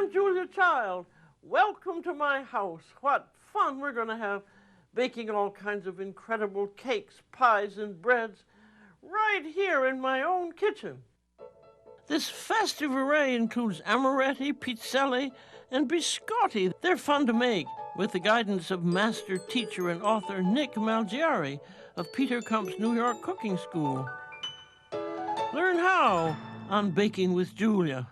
Aunt Julia Child. Welcome to my house. What fun we're going to have baking all kinds of incredible cakes, pies, and breads right here in my own kitchen. This festive array includes Amaretti, Pizzelle, and biscotti. They're fun to make with the guidance of master teacher and author Nick Malgieri of Peter Kump's New York Cooking School. Learn how on Baking with Julia.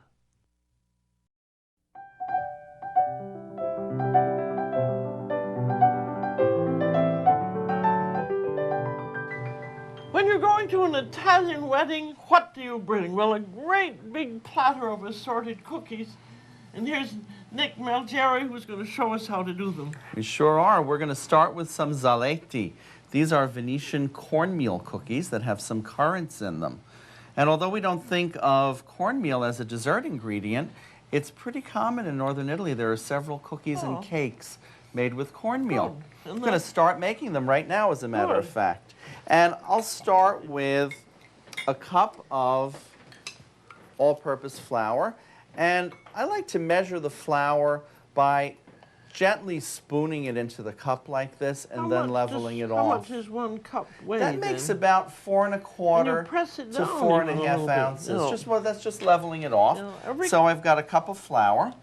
When you're going to an Italian wedding, what do you bring? Well, a great big platter of assorted cookies. And here's Nick Malgieri, who's going to show us how to do them. We sure are. We're going to start with some zaleti. These are Venetian cornmeal cookies that have some currants in them. And although we don't think of cornmeal as a dessert ingredient, it's pretty common in northern Italy. There are several cookies and cakes made with cornmeal. I'm going to start making them right now, as a matter of fact. And I'll start with a cup of all-purpose flour. And I like to measure the flour by gently spooning it into the cup like this and then leveling it off. How much is 1 cup weigh? That makes about 4 1/4 to 4 1/2 ounces. That's just leveling it off. So I've got a cup of flour,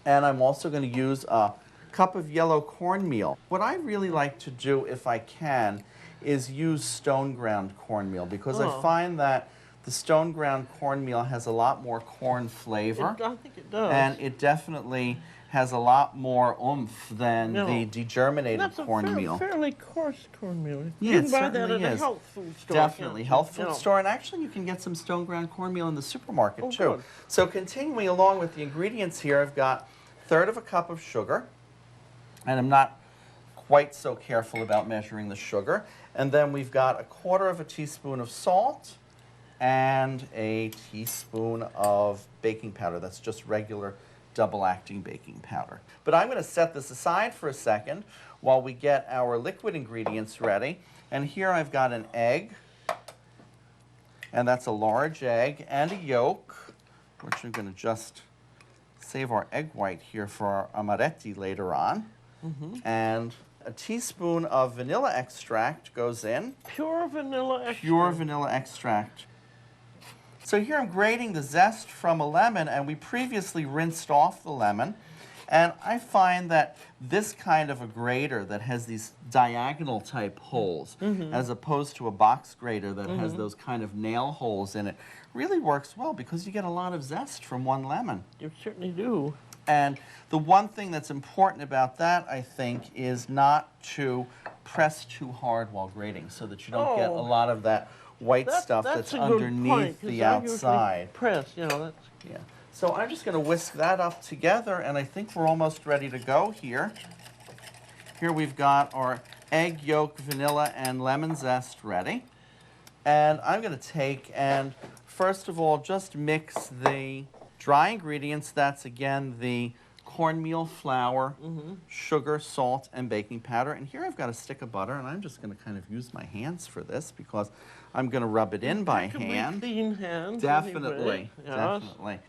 and I'm also going to use a cup of yellow cornmeal. What I really like to do, if I can, is use stone ground cornmeal, because I find that the stone ground cornmeal has a lot more corn flavor. I think it does. And it definitely has a lot more oomph than the degerminated cornmeal. That's a fairly coarse cornmeal. Yeah, you can buy that at a health food store. Definitely, health food store. And actually, you can get some stone ground cornmeal in the supermarket, too. Good. So continuing along with the ingredients here, I've got 1/3 of a cup of sugar. And I'm not quite so careful about measuring the sugar. And then we've got 1/4 of a teaspoon of salt and a teaspoon of baking powder. That's just regular double-acting baking powder. But I'm going to set this aside for a second while we get our liquid ingredients ready. And here I've got an egg, and that's a large egg, and a yolk, which I'm going to just save our egg white here for our Amaretti later on. And a teaspoon of vanilla extract goes in. Pure vanilla extract. Pure vanilla extract. So here I'm grating the zest from a lemon, and we previously rinsed off the lemon. And I find that this kind of a grater that has these diagonal type holes, as opposed to a box grater that has those kind of nail holes in it, really works well because you get a lot of zest from one lemon. You certainly do. And the one thing that's important about that, I think, is not to press too hard while grating so that you don't get a lot of that white stuff that's underneath the outside. Press, that's... Yeah. So I'm just going to whisk that up together, and I think we're almost ready to go here. Here we've got our egg yolk, vanilla, and lemon zest ready. And I'm going to take and, first of all, just mix the dry ingredients. That's, again, the cornmeal flour, sugar, salt, and baking powder. And here I've got a stick of butter, and I'm just going to kind of use my hands for this because I'm going to rub it in by hand. Clean hands. Definitely, definitely.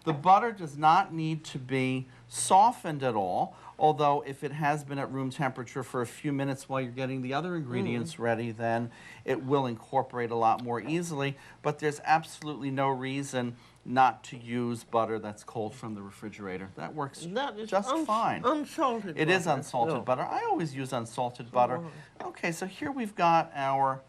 The butter does not need to be softened at all, although if it has been at room temperature for a few minutes while you're getting the other ingredients ready, then it will incorporate a lot more easily. But there's absolutely no reason not to use butter that's cold from the refrigerator. That works just fine. Unsalted butter. It is unsalted butter. I always use unsalted butter. Okay, so here we've got our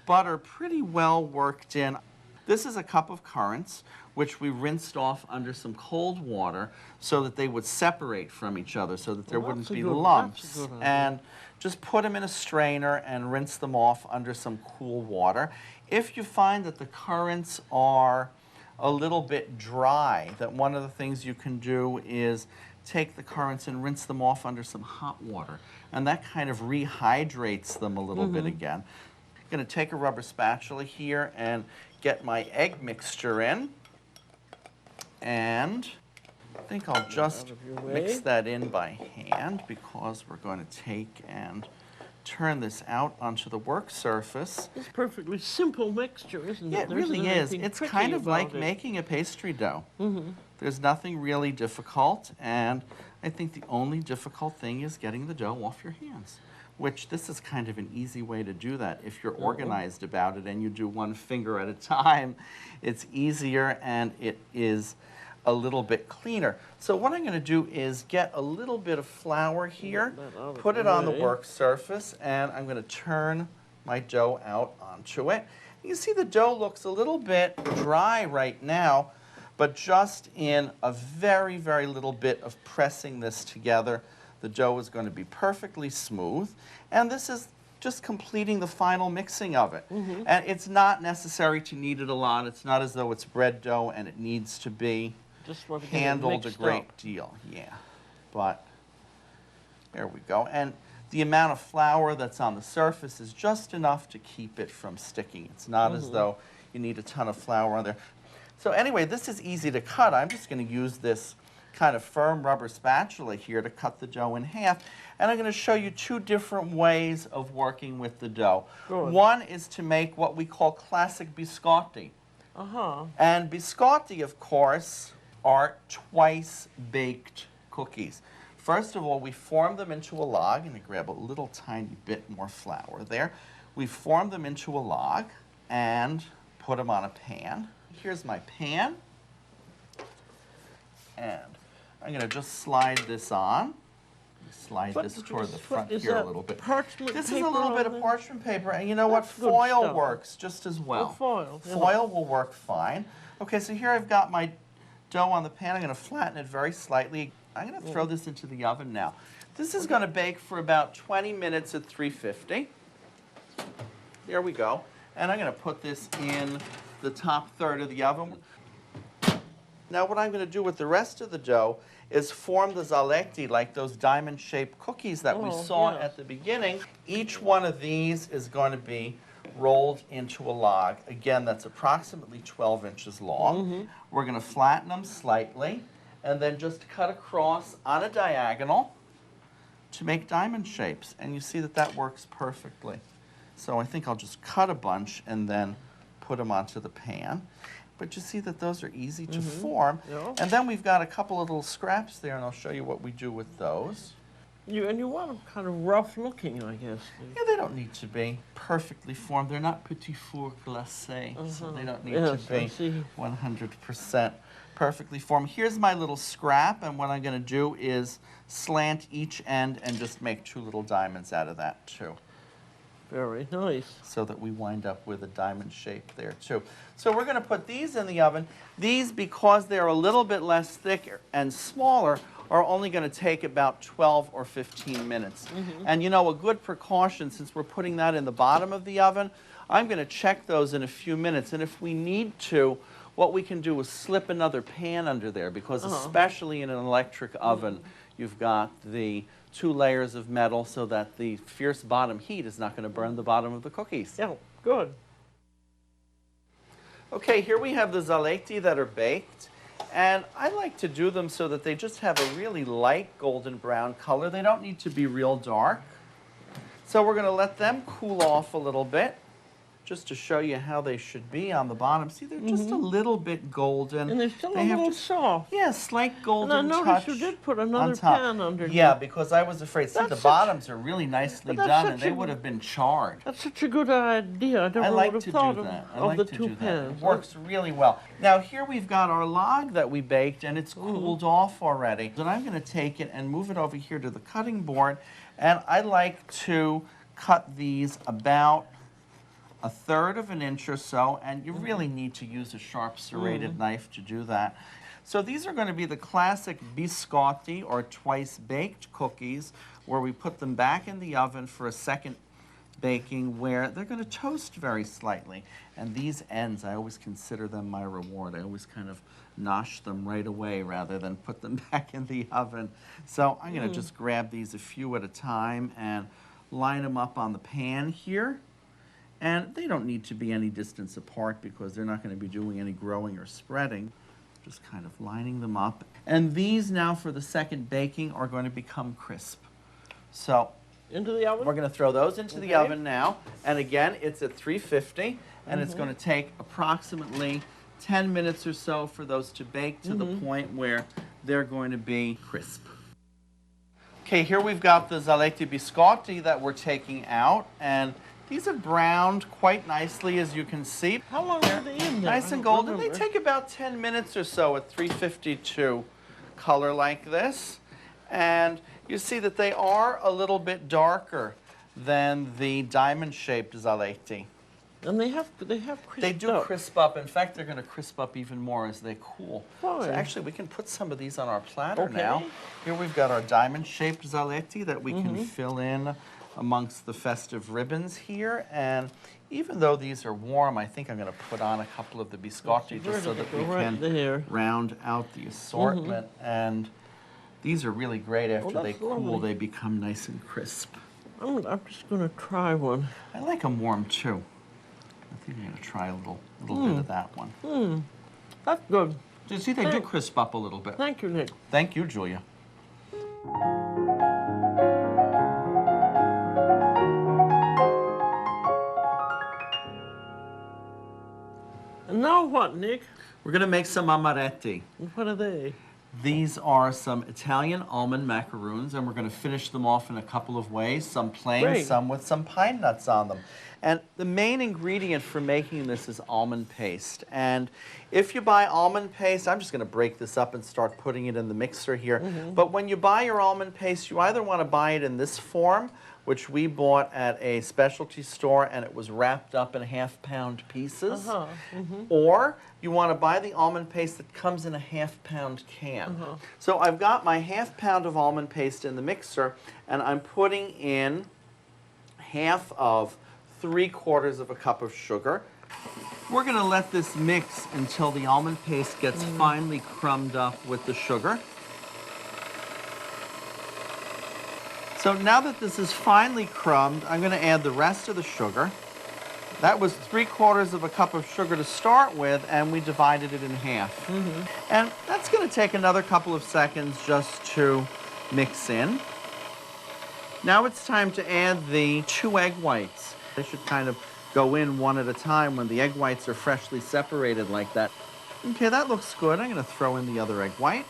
butter pretty well worked in. This is a cup of currants, which we rinsed off under some cold water so that they would separate from each other, so that there wouldn't be lumps. And just put them in a strainer and rinse them off under some cool water. If you find that the currants are a little bit dry, that one of the things you can do is take the currants and rinse them off under some hot water. And that kind of rehydrates them a little bit again. I'm going to take a rubber spatula here and get my egg mixture in. And I think I'll just mix that in by hand because we're going to take and turn this out onto the work surface. It's a perfectly simple mixture, isn't it? Yeah, it really is. It's kind of like making a pastry dough. There's nothing really difficult, and I think the only difficult thing is getting the dough off your hands, which this is kind of an easy way to do that. If you're organized about it and you do one finger at a time, it's easier and it is a little bit cleaner. So what I'm going to do is get a little bit of flour here, put it on the work surface, and I'm going to turn my dough out onto it. You see the dough looks a little bit dry right now, but just in a very, very little bit of pressing this together, the dough is going to be perfectly smooth. And this is just completing the final mixing of it. And it's not necessary to knead it a lot. It's not as though it's bread dough and it needs to be handled a great deal. Yeah, but there we go. And the amount of flour that's on the surface is just enough to keep it from sticking. It's not as though you need a ton of flour on there. So anyway, this is easy to cut. I'm just going to use this kind of firm rubber spatula here to cut the dough in half. And I'm going to show you two different ways of working with the dough. Good. One is to make what we call classic biscotti. And biscotti, of course, are twice-baked cookies. First of all, we form them into a log, and I grab a little tiny bit more flour there. We form them into a log and put them on a pan. Here's my pan, and I'm going to just slide this on. Slide this toward the front here a little bit. This is a little bit of parchment paper, and you know what? Foil works just as well. Foil will work fine. Okay, so here I've got my dough on the pan. I'm going to flatten it very slightly. I'm going to throw this into the oven now. This is going to bake for about 20 minutes at 350. There we go. And I'm going to put this in the top third of the oven. Now what I'm going to do with the rest of the dough is form the zaleti, like those diamond-shaped cookies that we saw at the beginning. Each one of these is going to be rolled into a log. Again, that's approximately 12 inches long. We're going to flatten them slightly and then just cut across on a diagonal to make diamond shapes. And you see that that works perfectly. So I think I'll just cut a bunch and then put them onto the pan. But you see that those are easy to form. And then we've got a couple of little scraps there, and I'll show you what we do with those. And you want them kind of rough looking, I guess. Yeah, they don't need to be perfectly formed. They're not petit fours glacés, so they don't need to be 100% perfectly formed. Here's my little scrap, and what I'm going to do is slant each end and just make two little diamonds out of that, too. Very nice. So that we wind up with a diamond shape there, too. So we're going to put these in the oven. These, because they're a little bit less thick and smaller, are only going to take about 12 or 15 minutes. And you know, a good precaution, since we're putting that in the bottom of the oven, I'm going to check those in a few minutes. And if we need to, what we can do is slip another pan under there, because especially in an electric oven, you've got the 2 layers of metal so that the fierce bottom heat is not going to burn the bottom of the cookies. Yeah, good. Okay, here we have the zaleti that are baked. And I like to do them so that they just have a really light golden brown color. They don't need to be real dark. So we're going to let them cool off a little bit, just to show you how they should be on the bottom. See, they're just a little bit golden. And they're still a little soft. Yeah, slight golden touch. And I noticed you did put another pan underneath. Yeah, because I was afraid. See, the bottoms are really nicely done, and they would have been charred. That's such a good idea. I never would have thought of the 2 pans. It works really well. Now, here we've got our log that we baked, and it's cooled off already. And I'm going to take it and move it over here to the cutting board, and I like to cut these about 1/3 of an inch or so, and you really need to use a sharp serrated knife to do that. So these are going to be the classic biscotti, or twice-baked cookies, where we put them back in the oven for a second baking, where they're going to toast very slightly. And these ends, I always consider them my reward. I always kind of nosh them right away rather than put them back in the oven. So I'm going to just grab these a few at a time and line them up on the pan here. And they don't need to be any distance apart because they're not going to be doing any growing or spreading. Just kind of lining them up. And these now for the second baking are going to become crisp. So into the oven? We're going to throw those into the oven now. And again, it's at 350, and it's going to take approximately 10 minutes or so for those to bake to the point where they're going to be crisp. Okay, here we've got the zaleti biscotti that we're taking out, and these have browned quite nicely, as you can see. How long are they in there? Nice and golden. They take about 10 minutes or so at 352 color like this. And you see that they are a little bit darker than the diamond-shaped zaleti. And they have crisp They do crisp up. In fact, they're going to crisp up even more as they cool. Fine. So actually, we can put some of these on our platter now. Here we've got our diamond-shaped zaleti that we can fill in amongst the festive ribbons here. And even though these are warm, I think I'm going to put on a couple of the biscotti just so that we can round out the assortment. And these are really great after they cool. They become nice and crisp. I'm just going to try one. I like them warm, too. I think I'm going to try a little bit of that one. That's good. You see, they do crisp up a little bit. Thank you, Nick. Thank you, Julia. And now what, Nick? We're going to make some amaretti. What are they? These are some Italian almond macaroons, and we're going to finish them off in a couple of ways. Some plain, some with some pine nuts on them. And the main ingredient for making this is almond paste. And if you buy almond paste, I'm just going to break this up and start putting it in the mixer here. But when you buy your almond paste, you either want to buy it in this form, which we bought at a specialty store, and it was wrapped up in half-pound pieces. Or you want to buy the almond paste that comes in a half-pound can. So I've got my half-pound of almond paste in the mixer, and I'm putting in half of 3/4 of a cup of sugar. We're going to let this mix until the almond paste gets finely crumbed up with the sugar. So now that this is finely crumbed, I'm going to add the rest of the sugar. That was 3/4 of a cup of sugar to start with, and we divided it in half. And that's going to take another couple of seconds just to mix in. Now it's time to add the 2 egg whites. They should kind of go in one at a time when the egg whites are freshly separated like that. Okay, that looks good. I'm going to throw in the other egg white.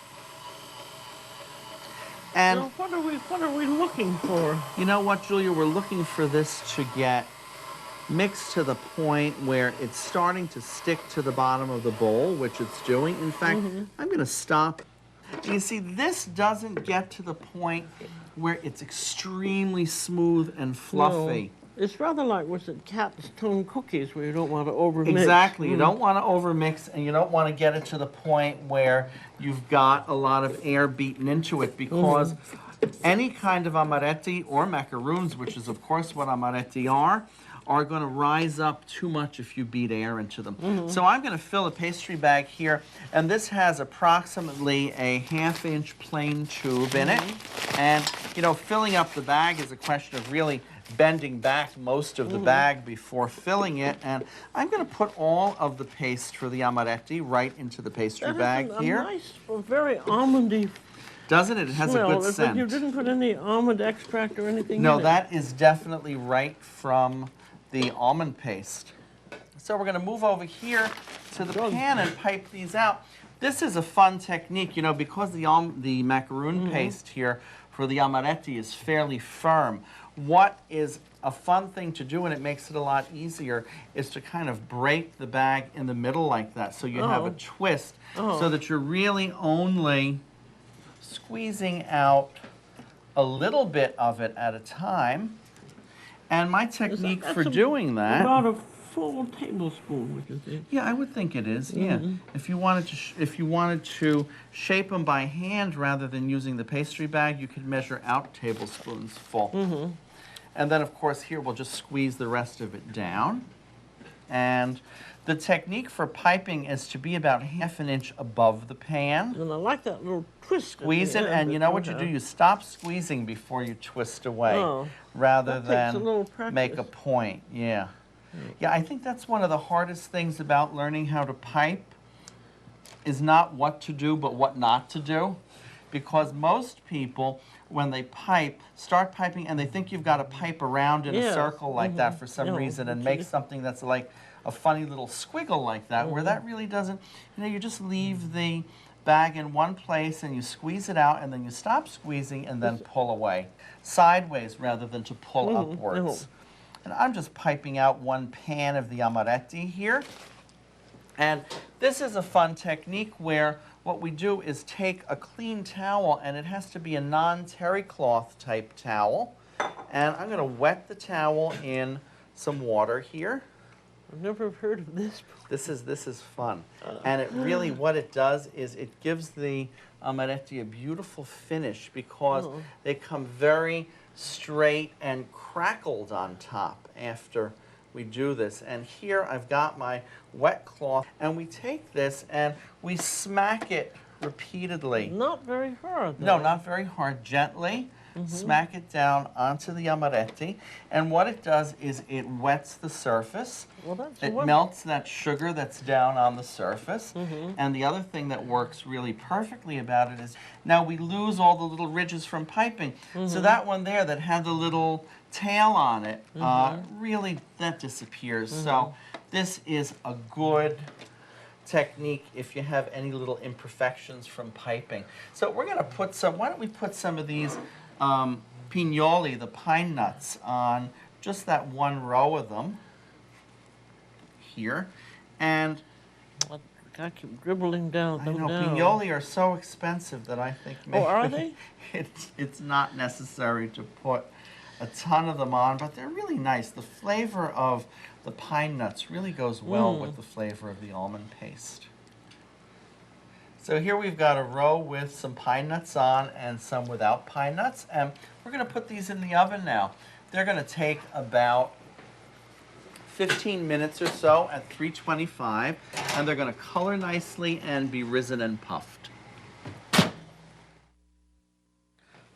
And now what are we looking for? You know what, Julia? We're looking for this to get mixed to the point where it's starting to stick to the bottom of the bowl, which it's doing. In fact, I'm going to stop. And you see, this doesn't get to the point where it's extremely smooth and fluffy. No. It's rather like, was it capstone cookies, where you don't want to overmix. Exactly. You don't want to overmix, and you don't want to get it to the point where you've got a lot of air beaten into it, because any kind of amaretti or macaroons, which is of course what amaretti are going to rise up too much if you beat air into them. So I'm going to fill a pastry bag here, and this has approximately a 1/2-inch plain tube in it. And, you know, filling up the bag is a question of really bending back most of the bag before filling it. And I'm going to put all of the paste for the amaretti right into the pastry bag here. Nice, very almondy. Doesn't it? It has a good scent. You didn't put any almond extract or anything in it? No, that is definitely right from the almond paste. So we're going to move over here to the pan and pipe these out. This is a fun technique, you know, because the macaroon paste here for the amaretti is fairly firm. What is a fun thing to do, and it makes it a lot easier, is to kind of break the bag in the middle like that, so you have a twist, so that you're really only squeezing out a little bit of it at a time. And my technique for doing that, about a full tablespoon, would you think? Yeah, I would think it is. Yeah, if you wanted to shape them by hand rather than using the pastry bag, you could measure out tablespoons full. And then, of course, here we'll just squeeze the rest of it down. And the technique for piping is to be about 1/2 inch above the pan. And I like that little twist. Squeeze it, and you know what you do? You stop squeezing before you twist away, rather than make a point. Yeah. Yeah, I think that's one of the hardest things about learning how to pipe, is not what to do, but what not to do. Because most people, when they pipe, start piping, and they think you've got to pipe around in a circle like that for some reason, and make something that's like a funny little squiggle like that, where that really doesn't, you just leave the bag in one place and you squeeze it out and then you stop squeezing and then pull away. Sideways rather than to pull upwards. And I'm just piping out one pan of the Amaretti here. And this is a fun technique where what we do is take a clean towel, and it has to be a non-terry cloth type towel. And I'm going to wet the towel in some water here. I've never heard of this before. This is fun. And it really, what it does is it gives the Amaretti a beautiful finish because they come very straight and crackled on top after we do this. And here I've got my wet cloth, and we take this and we smack it repeatedly. Not very hard, though. No, not very hard. Gently. Smack it down onto the Amaretti, and what it does is it wets the surface. Well, that's it melts that sugar that's down on the surface. And the other thing that works really perfectly about it is now we lose all the little ridges from piping. So that one there that had the little tail on it, really that disappears. So this is a good technique if you have any little imperfections from piping. So we're going to put some, why don't we put some of these pignoli, the pine nuts, on just that one row of them here. And I keep dribbling down. I know, pignoli are so expensive that I think maybe are they? it's not necessary to put a ton of them on, but they're really nice. The flavor of the pine nuts really goes well with the flavor of the almond paste. So here we've got a row with some pine nuts on and some without pine nuts, and we're going to put these in the oven now. They're going to take about 15 minutes or so at 325, and they're going to color nicely and be risen and puffed.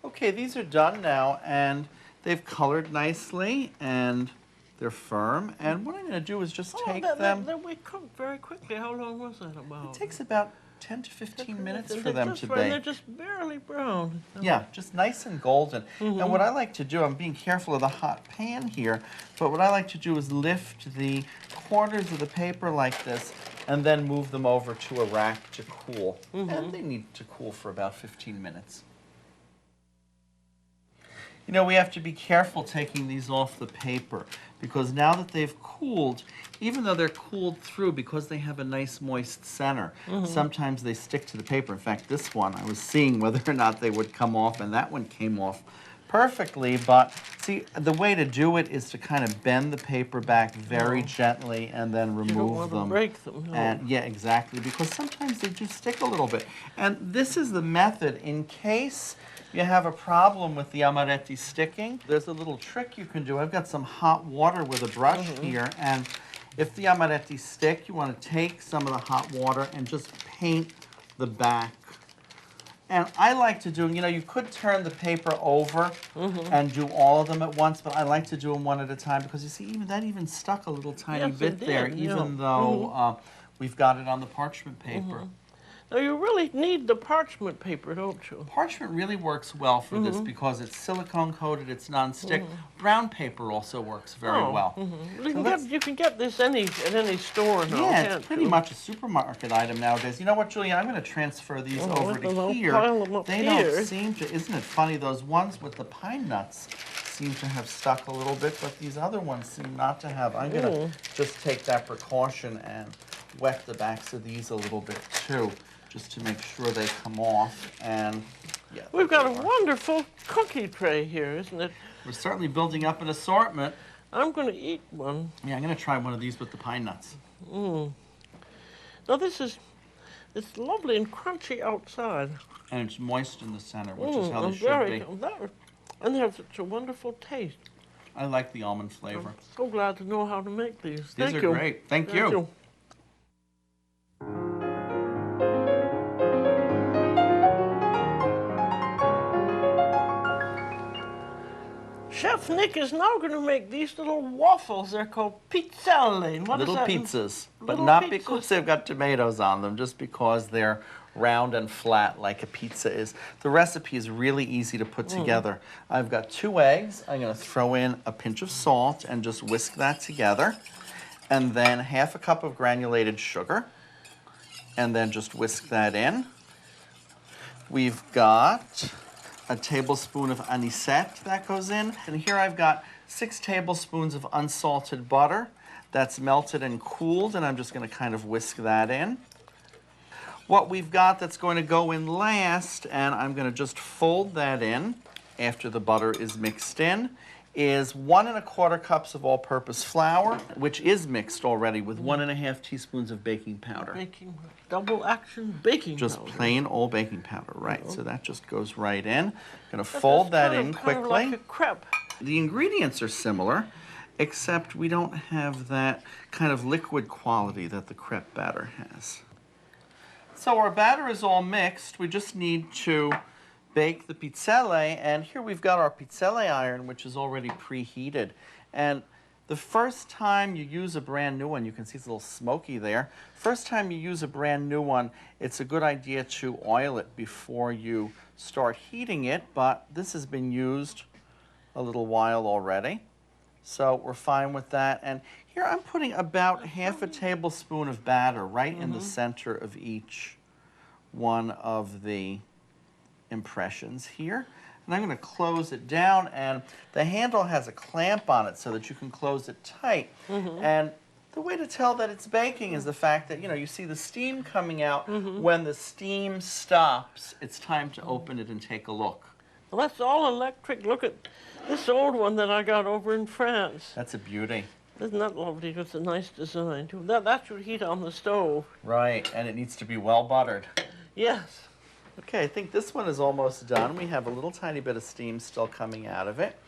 Okay, these are done now, and they've colored nicely, and they're firm. And what I'm going to do is just take them. They cook very quickly. How long was that about? It takes about 10 to 15 minutes for them to bake. They're just barely brown. Yeah, just nice and golden. And what I like to do, I'm being careful of the hot pan here, but what I like to do is lift the corners of the paper like this and then move them over to a rack to cool. And they need to cool for about 15 minutes. You know, we have to be careful taking these off the paper because now that they've cooled, even though they're cooled through because they have a nice moist center, sometimes they stick to the paper. In fact, this one, I was seeing whether or not they would come off, and that one came off perfectly. But see, the way to do it is to kind of bend the paper back very gently and then remove them. You don't want to break them. No. And yeah, exactly, because sometimes they do stick a little bit. And this is the method in case you have a problem with the Amaretti sticking. There's a little trick you can do. I've got some hot water with a brush here, and if the Amaretti stick, you want to take some of the hot water and just paint the back. And I like to do, you know, you could turn the paper over and do all of them at once, but I like to do them one at a time because you see, even that even stuck a little tiny bit there, even though we've got it on the parchment paper. Now, you really need the parchment paper, don't you? Parchment really works well for this because it's silicone coated, it's non-stick. Brown paper also works very well. You can get this at any store now, yeah, it's pretty much a supermarket item nowadays. You know what, Julia? I'm going to transfer these over to here. They don't seem to, isn't it funny? Those ones with the pine nuts seem to have stuck a little bit, but these other ones seem not to have. I'm going to just take that precaution and wet the backs of these a little bit too, just to make sure they come off. And yeah, we've got a wonderful cookie tray here, isn't it? We're certainly building up an assortment. I'm going to eat one. Yeah, I'm going to try one of these with the pine nuts. Now it's lovely and crunchy outside. And it's moist in the center, which is how they should be. And they have such a wonderful taste. I like the almond flavor. I'm so glad to know how to make these. These are great. Thank you. Chef Nick is now going to make these little waffles. They're called pizzelle. Little pizzas, but not because they've got tomatoes on them, just because they're round and flat like a pizza is. The recipe is really easy to put together. I've got 2 eggs. I'm going to throw in a pinch of salt and just whisk that together. and then half a cup of granulated sugar, and then just whisk that in. We've got a tablespoon of anisette that goes in, and here I've got 6 tablespoons of unsalted butter that's melted and cooled, and I'm just going to kind of whisk that in. What we've got that's going to go in last, and I'm going to just fold that in after the butter is mixed in, is 1 1/4 cups of all-purpose flour, which is mixed already with 1 1/2 teaspoons of baking powder. Double action baking powder. Just plain old baking powder, right. So that just goes right in. Going to fold that in quickly. Kind of like a crepe. The ingredients are similar, except we don't have that kind of liquid quality that the crepe batter has. So our batter is all mixed. We just need to bake the pizzelle, and here we've got our pizzelle iron, which is already preheated. And the first time you use a brand new one, you can see it's a little smoky there. First time you use a brand new one, it's a good idea to oil it before you start heating it, but this has been used a little while already. So we're fine with that. And here I'm putting about half a tablespoon of batter right in the center of each one of the impressions here. And I'm going to close it down, and the handle has a clamp on it so that you can close it tight. And the way to tell that it's baking is the fact that, you see the steam coming out. When the steam stops, it's time to open it and take a look. Well, that's all electric. Look at this old one that I got over in France. That's a beauty. Isn't that lovely? It's a nice design, too. That should heat on the stove. Right, and it needs to be well buttered. Yes. Okay, I think this one is almost done. We have a little tiny bit of steam still coming out of it.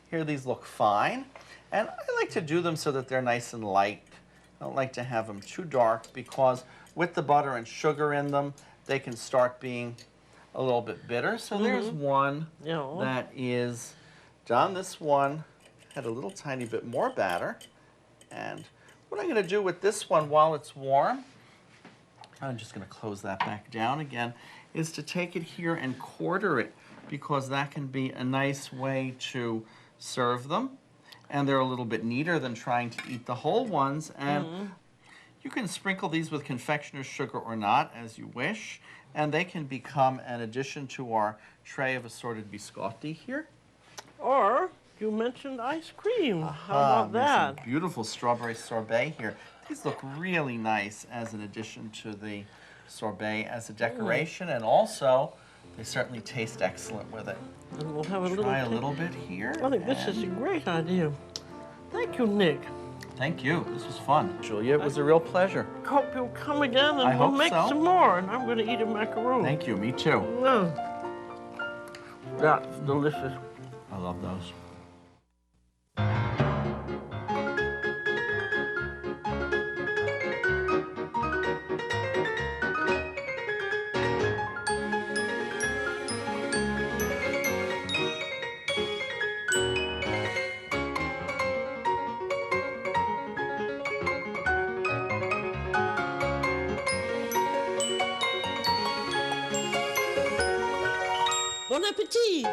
Here, these look fine. And I like to do them so that they're nice and light. I don't like to have them too dark because with the butter and sugar in them, they can start being a little bit bitter. So there's one that is done. This one had a little tiny bit more batter. And what I'm going to do with this one while it's warm, I'm just going to close that back down again, is to take it here and quarter it, because that can be a nice way to serve them. And they're a little bit neater than trying to eat the whole ones. And you can sprinkle these with confectioner's sugar or not, as you wish. And they can become an addition to our tray of assorted biscotti here. Or you mentioned ice cream. How about that? Some beautiful strawberry sorbet here. These look really nice as an addition to the sorbet as a decoration, and also they certainly taste excellent with it. And we'll have Try a little bit here. I think this is a great idea. Thank you, Nick. Thank you. This was fun. Julia, it was a real pleasure. Hope you'll come again, and we'll make some more, and I'm going to eat a macaroon. Thank you. Me too. That's delicious. I love those. Bon appétit!